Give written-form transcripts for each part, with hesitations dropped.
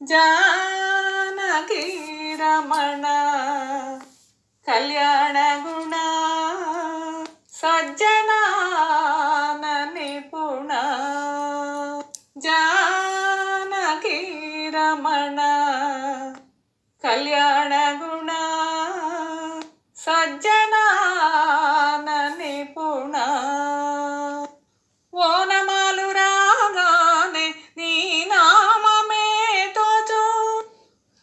జానకి రమణ కళ్యాణ గుణ సజ్జనాన నిపుణ జానకి రమణ కళ్యాణ గుణ సజ్జనాన నిపుణ ఓనమాలు రాగానే నీ నామమే తోచు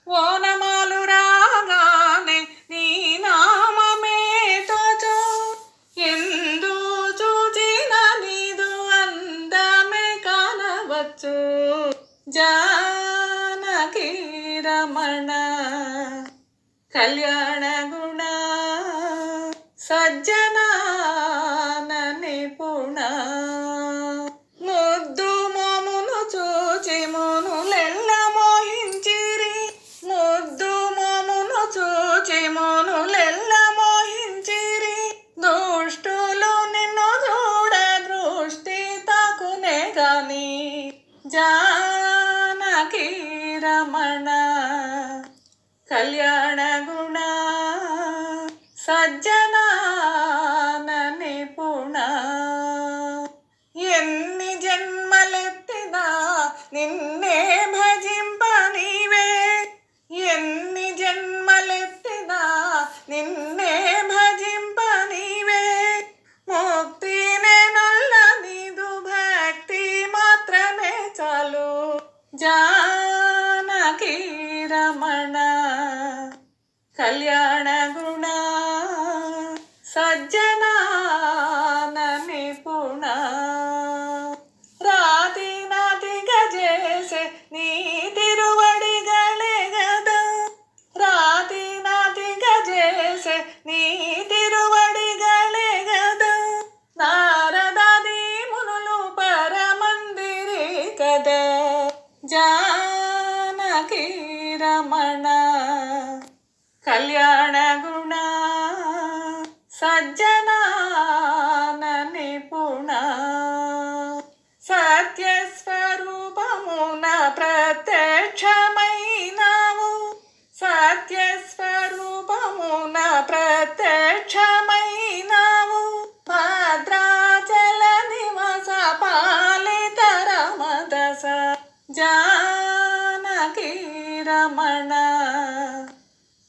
ఓనమాలు రాగానే నీ నామమే తోచు ఎందు చూచిన నీదు అందమే కానవచ్చు జానకి రమణ కళ్యాణ గుణ సజ్జనాన నిపుణ ముద్దు మోమును చూచి మోనులెల్ల మోహించిరి ముద్దు మోమును చూచి మోనులెల్ల మోహించిరి దుష్టులు నిన్ను చూడ దృష్టి తాకునే గాని జానకి రమణ కళ్యాణ గుణ సజ్జనాన నిపుణ ఎన్ని జన్మలెత్తినా నిన్నే భజింప నీవే ఎన్ని జన్మలెత్తినా నిన్నే భజింప నీవే ముక్తి నేనొల్ల నీదు భక్తి మాత్రమే చాలు జానకి రమణ కళ్యాణ గుణ సజ్జనాన నిపుణ రాతి నాతిగా చేసే నీ తిరువడిగలే గదా రాతి నాతిగా చేసే నీ తిరువడిగలే గదా నారదాది మునులు పరమందిరి కదా జానకి రమణ కళ్యాణ గుణ సజ్జనాన నిపుణ సత్యస్వరూపమున ప్రత్యక్షమైనావు సత్యస్వరూపమున ప్రత్యక్షమైనావు భద్రాచల నివాస పాలిత రమదస జానకి రమణ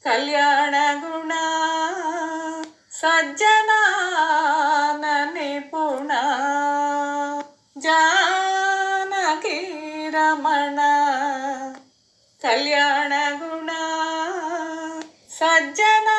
కళ్యాణ గుణ సజ్జనాన నిపుణ జానకి రమణ కళ్యాణ గుణ సజ్జనా